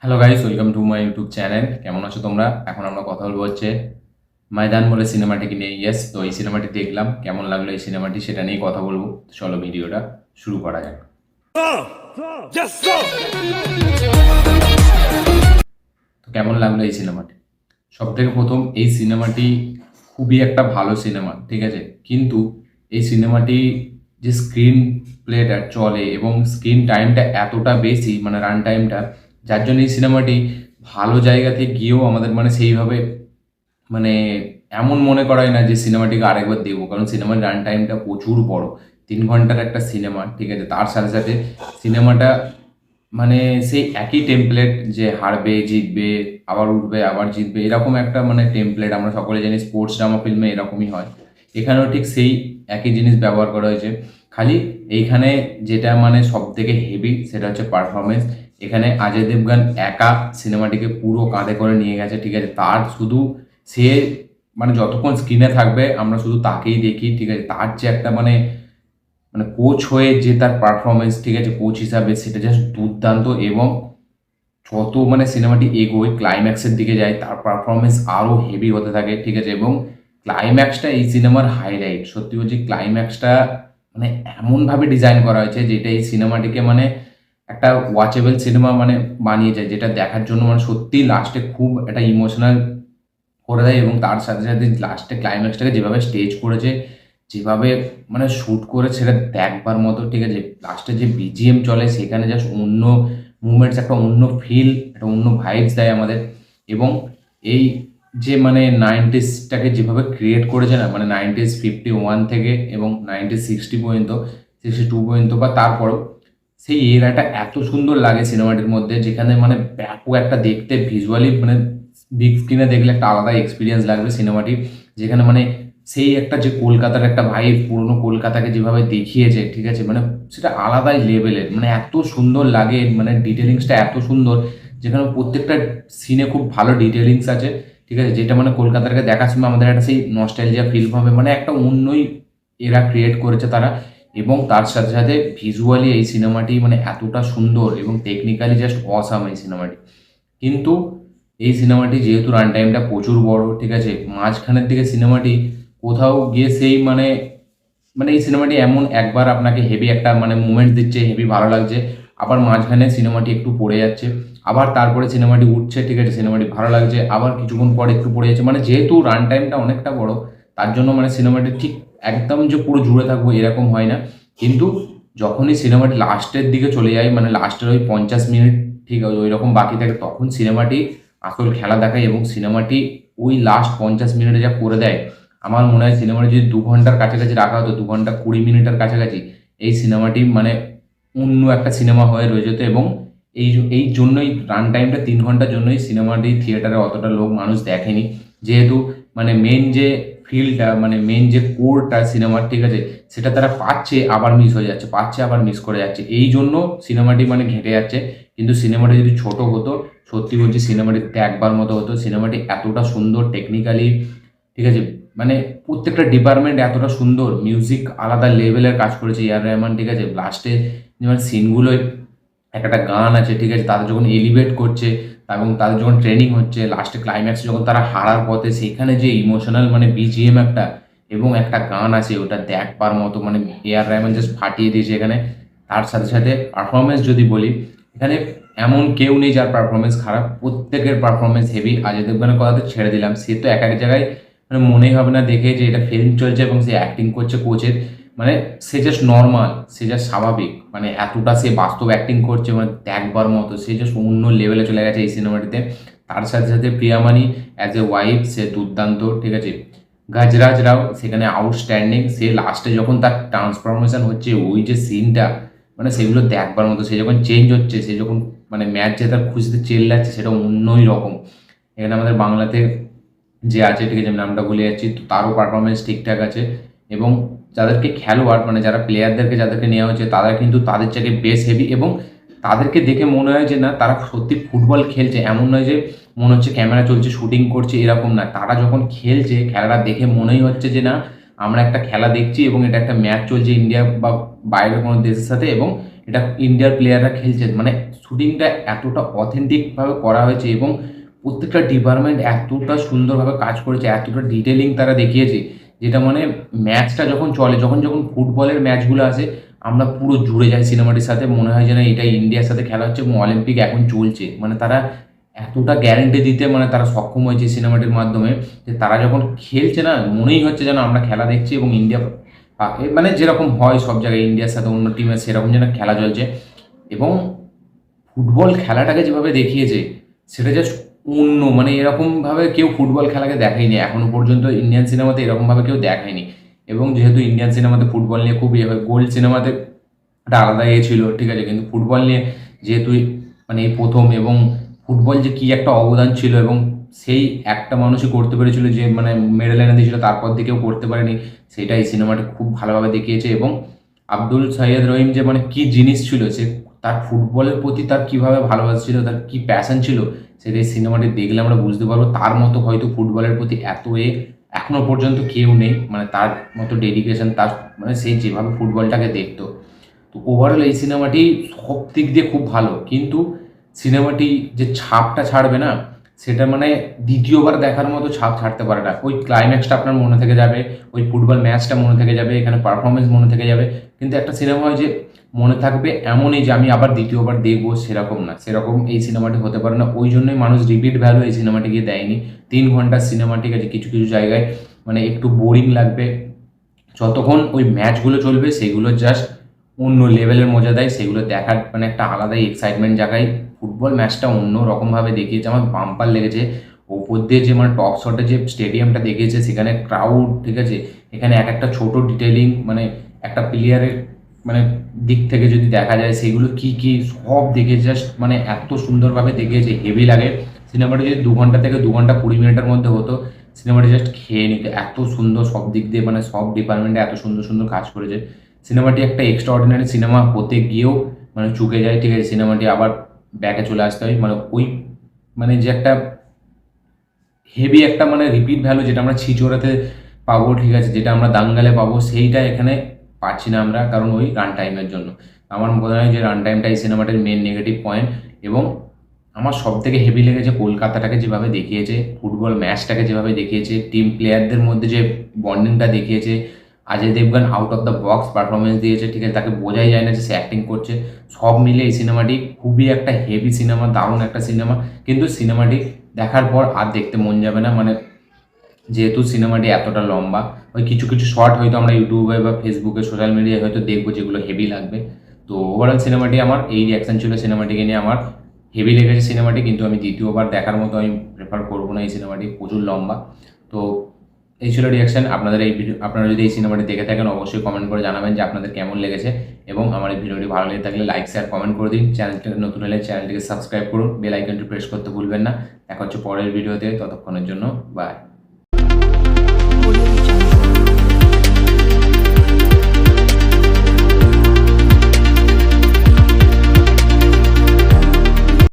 Hello guys, welcome to my YouTube channel. কেমন আছো তোমরা? এখন আমরা কথা বলবো হচ্ছে ময়দান বলে সিনেমাটিকে নিয়ে। ইয়েস, তো এই সিনেমাটি দেখলাম, কেমন লাগলো এই সিনেমাটি সেটা নিয়ে কথা বলবো। চলো ভিডিওটা শুরু করা যাক। তো কেমন লাগলো এই সিনেমাটি? সব থেকে প্রথম, এই সিনেমাটি খুবই একটা ভালো সিনেমা, ঠিক আছে? কিন্তু এই সিনেমাটি যে স্ক্রিন প্লেটা চলে এবং স্ক্রিন টাইমটা এতটা বেশি, মানে রান টাইমটা, যার জন্য এই সিনেমাটি ভালো জায়গাতে গিয়েও আমাদের মানে সেইভাবে মানে এমন মনে করায় না যে সিনেমাটিকে আরেকবার দেখবো, কারণ সিনেমার রান টাইমটা প্রচুর বড়। 3 ঘন্টার একটা সিনেমা, ঠিক আছে? তার সাথে সাথে সিনেমাটা মানে সেই একই টেমপ্লেট, যে হারবে জিতবে আবার উঠবে আবার জিতবে, এরকম একটা মানে টেমপ্লেট আমরা সকলে জানি স্পোর্টস ড্রামা ফিল্মে এরকমই হয়। এখানেও ঠিক সেই একই জিনিস ব্যবহার করা হয়েছে। খালি এইখানে যেটা মানে সব থেকে হেভি সেটা হচ্ছে পারফরমেন্স। এখানে অজয় দেবগান একা সিনেমাটিকে পুরো কাঁধে করে নিয়ে গেছে, ঠিক আছে? তার শুধু সে মানে যতক্ষণ স্ক্রিনে থাকবে আমরা শুধু তাকেই দেখি, ঠিক আছে? তার যে একটা মানে মানে কোচ হয়ে যে তার পারফরমেন্স, ঠিক আছে, কোচ হিসাবে সেটা জাস্ট দুর্দান্ত। এবং যত মানে সিনেমাটি এগোয় ক্লাইম্যাক্সের দিকে যায় তার পারফরমেন্স আরও হেভি হতে থাকে, ঠিক আছে? এবং ক্লাইম্যাক্সটা এই সিনেমার হাইলাইট। সত্যি বলছি, ক্লাইম্যাক্সটা মানে এমনভাবে ডিজাইন করা হয়েছে যেটা এই সিনেমাটিকে মানে একটা ওয়াচেবল সিনেমা মানে বানিয়ে যায়, যেটা দেখার জন্য মানে সত্যি লাস্টে খুব একটা ইমোশনাল করে দেয়। এবং তার সাথে সাথে লাস্টে ক্লাইম্যাক্সটাকে যেভাবে স্টেজ করেছে, যেভাবে মানে শ্যুট করে, সেটা দেখবার মতো, ঠিক আছে? লাস্টে যে বিজিএম চলে সেখানে জাস্ট অন্য মুভমেন্টস, একটা অন্য ফিল, একটা অন্য ভাইবস দেয় আমাদের। এবং এই যে মানে নাইনটিসটাকে যেভাবে ক্রিয়েট করেছে না, মানে 1951 থেকে এবং 1960 পর্যন্ত, 62 পর্যন্ত বা তারপরেও, সেই এরাটা এত সুন্দর লাগে সিনেমাটির মধ্যে, যেখানে মানে ব্যাপক একটা দেখতে ভিজুয়ালি মানে বিগ স্ক্রিনে দেখলে একটা আলাদা এক্সপিরিয়েন্স লাগবে সিনেমাটি। যেখানে মানে সেই একটা যে কলকাতার একটা ভাই, পুরনো কলকাতাকে যেভাবে দেখিয়েছে, ঠিক আছে, মানে সেটা আলাদাই লেভেলের, মানে এত সুন্দর লাগে, মানে ডিটেলিংসটা এত সুন্দর। যেখানে প্রত্যেকটা সিনে খুব ভালো ডিটেলিংস আছে, ঠিক আছে, যেটা মানে কলকাতাকে দেখার সময় আমাদের একটা সেই নস্টালজিয়া ফিল হবে, মানে একটা অন্যই এরা ক্রিয়েট করেছে তারা। এবং তার সাথে সাথে ভিজুয়ালি এই সিনেমাটি মানে এতটা সুন্দর এবং টেকনিক্যালি জাস্ট অসাম এই সিনেমাটি। কিন্তু এই সিনেমাটি যেহেতু রান টাইমটা প্রচুর বড়, ঠিক আছে, মাঝখানের দিকে সিনেমাটি কোথাও গিয়ে সেই মানে মানে এই সিনেমাটি এমন একবার আপনাকে হেভি একটা মানে মুভমেন্ট দিচ্ছে, হেভি ভালো লাগছে, আবার মাঝখানে সিনেমাটি একটু পড়ে যাচ্ছে, আবার তারপরে সিনেমাটি উঠছে, ঠিক আছে, সিনেমাটি ভালো লাগছে, আবার কিছুক্ষণ পরে একটু পড়ে যাচ্ছে। মানে যেহেতু রান টাইমটা অনেকটা বড়, তার জন্য মানে সিনেমাটি ঠিক একদম যে পুরো জুড়ে থাকবো এরকম হয় না। কিন্তু যখনই সিনেমাটি লাস্টের দিকে চলে যায়, মানে লাস্টের ওই 50 মিনিট, ঠিক আছে, ওই রকম বাকি থাকে, তখন সিনেমাটি আসল খেলা দেখায়। এবং সিনেমাটি ওই লাস্ট 50 মিনিটে যা করে দেয়, আমার মনে হয় সিনেমাটি যদি 2 ঘন্টার কাছাকাছি রাখা হতো, 2 ঘন্টা 20 মিনিটের কাছাকাছি, এই সিনেমাটি মানে অন্য একটা সিনেমা হয়ে রয়ে যেত। এবং এই জন্যই রান টাইমটা 3 ঘন্টার জন্যই সিনেমাটি থিয়েটারে অতটা লোক মানুষ দেখেনি। যেহেতু মানে মেন যে ফিলটা, মানে মেন যে কোরটা সিনেমার, ঠিক আছে, সেটা তারা পাচ্ছে আবার মিস হয়ে যাচ্ছে, পাচ্ছে আবার মিস করে যাচ্ছে, এই জন্য সিনেমাটি মানে ঘেঁটে যাচ্ছে। কিন্তু সিনেমাটি যদি ছোট হতো, সত্যি বলছি সিনেমাটি দেখবার মতো হতো। সিনেমাটি এতটা সুন্দর টেকনিক্যালি, ঠিক আছে, মানে প্রত্যেকটা ডিপার্টমেন্ট এতটা সুন্দর, মিউজিক আলাদা লেভেলের কাজ করেছে এআর রহমান, ঠিক আছে? লাস্টে যেমন সিনগুলোয় একটা গান আছে, ঠিক আছে, তাদের যখন এলিভেট করছে এবং তাদের যখন ট্রেনিং হচ্ছে, লাস্টে ক্লাইম্যাক্স যখন তারা হারার পথে, সেখানে যে ইমোশনাল মানে বিজিএম একটা এবং একটা গান আছে, ওটা দেখবার মতো, মানে এআর রহমান জাস্ট ফাটিয়ে দিয়েছে এখানে। তার সাথে সাথে পারফরমেন্স যদি বলি, এখানে এমন কেউ নেই যার পারফরমেন্স খারাপ, প্রত্যেকের পারফরমেন্স হেভি। অজয় দেবগনের কথা তো ছেড়ে দিলাম, সে তো এক এক জায়গায় মানে মনেই হবে না দেখে যে এটা ফিল্ম চলছে এবং সে অ্যাক্টিং করছে কোচের। মানে সে জাস্ট নর্মাল, সে জাস্ট স্বাভাবিক, মানে এতটা সে বাস্তব অ্যাক্টিং করছে, মানে দেখবার মতো, সে জাস্ট অন্য লেভেলে চলে গেছে এই সিনেমাটিতে। তার সাথে সাথে প্রিয়ামানি অ্যাজ এ ওয়াইফ সে দুর্দান্ত, ঠিক আছে। গজরাজ রাও সেখানে আউটস্ট্যান্ডিং, সে লাস্টে যখন তার ট্রান্সফরমেশন হচ্ছে, ওই যে সিনটা, মানে সেগুলো দেখবার মতো। সে যখন চেঞ্জ হচ্ছে, সে যখন মানে ম্যাচ জেতার খুশিতে চেল্লাচ্ছে, সেটা অন্যই রকম। এখানে আমাদের বাংলাতে যে আছে, ঠিক আছে, আমি নামটা ভুলে যাচ্ছি, তো তারও পারফরমেন্স ঠিকঠাক আছে। এবং যাদেরকে খেলোয়াড় মানে যারা প্লেয়ারদেরকে যাদেরকে নেওয়া হয়েছে, তারা কিন্তু তাদের থেকে বেশ হেভি। এবং তাদেরকে দেখে মনে হয় যে না, তারা সত্যি ফুটবল খেলছে, এমন নয় যে মনে হচ্ছে ক্যামেরা চলছে শুটিং করছে, এরকম না। তারা যখন খেলছে, খেলাটা দেখে মনেই হচ্ছে যে না, আমরা একটা খেলা দেখছি এবং এটা একটা ম্যাচ চলছে ইন্ডিয়া বা বাইরের কোনো দেশের সাথে, এবং এটা ইন্ডিয়ার প্লেয়াররা খেলছে, মানে শুটিংটা এতটা অথেন্টিকভাবে করা হয়েছে এবং প্রত্যেকটা ডিপার্টমেন্ট এতটা সুন্দরভাবে কাজ করেছে, এতটা ডিটেলিং তারা দেখিয়েছে, যেটা মানে ম্যাচটা যখন চলে, যখন যখন ফুটবলের ম্যাচগুলো আসে আমরা পুরো জুড়ে যাই সিনেমাটির সাথে, মনে হয় যেন এটা ইন্ডিয়ার সাথে খেলা হচ্ছে এবং অলিম্পিক এখন চলছে। মানে তারা এতটা গ্যারেন্টি দিতে মানে তারা সক্ষম হয়েছে সিনেমাটির মাধ্যমে, যে তারা যখন খেলছে না মনেই হচ্ছে যেন আমরা খেলা দেখছি এবং ইন্ডিয়া মানে যেরকম হয় সব জায়গায় ইন্ডিয়ার সাথে অন্য টিমের, সেরকম যেন খেলা চলছে। এবং ফুটবল খেলাটাকে যেভাবে দেখিয়েছে সেটা জাস্ট অন্য, মানে এরকমভাবে কেউ ফুটবল খেলাকে দেখায়নি এখনো পর্যন্ত, ইন্ডিয়ান সিনেমাতে এরকমভাবে কেউ দেখায়নি। এবং যেহেতু ইন্ডিয়ান সিনেমাতে ফুটবল নিয়ে খুব ইয়ে হয়, গোল্ড সিনেমাতে একটা আলাদা ইয়ে ছিল, ঠিক আছে, কিন্তু ফুটবল নিয়ে যেহেতু মানে এই প্রথম, এবং ফুটবল যে কী একটা অবদান ছিল এবং সেই একটা মানুষই করতে পেরেছিল যে মানে মেডেল এনে দিয়েছিল, তারপর দিয়ে কেউ করতে পারেনি, সেটা এই সিনেমাটা খুব ভালোভাবে দেখিয়েছে। এবং আব্দুল সাইয়দ রহিম যে মানে কী জিনিস ছিল, সে তার ফুটবলের প্রতি তার কীভাবে ভালোবাসা ছিল, তার কী প্যাশন ছিল, সেটা এই সিনেমাটি দেখলে আমরা বুঝতে পারবো। তার মতো হয়তো ফুটবলের প্রতি এত এখনো পর্যন্ত কেউ নেই, মানে তার মতো ডেডিকেশন, তার মানে সে যেভাবে ফুটবলটাকে দেখতো। তো ওভারঅল এই সিনেমাটি সব দিক দিয়ে খুব ভালো, কিন্তু সিনেমাটি যে ছাপটা ছাড়বে না, সেটা মানে দ্বিতীয়বার দেখার মতো ছাপ ছাড়তে পারে না। ওই ক্লাইম্যাক্সটা আপনার মনে থেকে যাবে, ওই ফুটবল ম্যাচটা মনে থেকে যাবে, এখানে পারফরমেন্স মনে থেকে যাবে, কিন্তু একটা সিনেমা হয় যে মনে থাকবে এমনই যে আমি আবার দ্বিতীয়বার দেখবো, সেরকম না, সেরকম এই সিনেমাটি হতে পারে না। ওই জন্যই মানুষ রিপিট ভ্যালু এই সিনেমাটিকে দেয়নি। 3 ঘন্টার সিনেমা, ঠিক আছে, কিছু কিছু জায়গায় মানে একটু বোরিং লাগবে, যতক্ষণ ওই ম্যাচগুলো চলবে সেগুলো জাস্ট অন্য লেভেলের মজা দেয়, সেগুলো দেখার মানে একটা আলাদাই এক্সাইটমেন্ট জাগায়। ফুটবল ম্যাচটা অন্য রকমভাবে দেখিয়েছে, আমার বাম্পার লেগেছে। ওপর দিয়ে যে মানে টপ শটে যে স্টেডিয়ামটা দেখিয়েছে, সেখানে ক্রাউড, ঠিক আছে, এখানে এক একটা ছোট ডিটেলিং, মানে একটা প্লেয়ারের মানে দিক থেকে যদি দেখা যায় সেগুলো কি কি সব দেখে জাস্ট মানে এত সুন্দরভাবে দেখিয়েছে, হেভি লাগে। সিনেমাটা যদি 2 ঘন্টা থেকে 2 ঘন্টা 20 মিনিটের মধ্যে হতো, সিনেমাটি জাস্ট খেয়ে নিতে, এত সুন্দর সব দিক দিয়ে, মানে সব ডিপার্টমেন্টে এত সুন্দর সুন্দর কাজ করেছে। সিনেমাটি একটা এক্সট্রা অর্ডিনারি সিনেমা হতে গিয়েও মানে চুকে যায়, ঠিক আছে, সিনেমাটি আবার ব্যাকে চলে আসতে হয়, মানে ওই মানে যে একটা হেভি একটা মানে রিপিট ভ্যালু যেটা আমরা ছিচোরাতে পাবো, ঠিক আছে, যেটা আমরা দাঙ্গালে পাবো, সেইটা এখানে পাচ্ছি না আমরা, কারণ ওই রান টাইমের জন্য। আমার মনে হয় যে রান টাইমটা এই সিনেমাটির মেন নেগেটিভ পয়েন্ট। এবং আমার সব থেকে হেভি লেগেছে কলকাতাটাকে যেভাবে দেখিয়েছে, ফুটবল ম্যাচটাকে যেভাবে দেখিয়েছে, টিম প্লেয়ারদের মধ্যে যে বন্ডিংটা দেখিয়েছে। Ajay Devgan out of the box performance দিয়েছে, ঠিক আছে, তাকে বোঝাই যায় না যে সে অ্যাক্টিং করছে। সব মিলে এই সিনেমাটি খুবই একটা হেভি সিনেমা, দারুণ একটা সিনেমা। কিন্তু সিনেমাটি দেখার পর আর দেখতে মন যাবে না, মানে যেহেতু সিনেমাটি এতটা লম্বা, ওই কিছু কিছু শর্ট হয়তো আমরা ইউটিউবে বা ফেসবুকে সোশ্যাল মিডিয়ায় হয়তো দেখবো, যেগুলো হেভি লাগবে। তো ওভারঅল সিনেমাটি আমার এই রিয়াকশান ছিল সিনেমাটিকে নিয়ে, আমার হেভি লেগেছে সিনেমাটি, কিন্তু আমি দ্বিতীয়বার দেখার মতো আমি প্রেফার করবো না এই সিনেমাটি, প্রচুর লম্বা। তো এই ছিল রিয়াকশান। আপনাদের এই ভিডিও, আপনারা যদি এই সিনেমাটি দেখে থাকেন অবশ্যই কমেন্ট করে জানাবেন যে আপনাদের কেমন লেগেছে, এবং আমার এই ভিডিওটি ভালো লেগে থাকলে লাইক শেয়ার কমেন্ট করে দিন। চ্যানেলটি নতুন হলে চ্যানেলটিকে সাবস্ক্রাইব করুন, বেল আইকনটি প্রেস করতে ভুলবেন না। দেখা হচ্ছে পরের ভিডিওতে, ততক্ষণের জন্য বাই।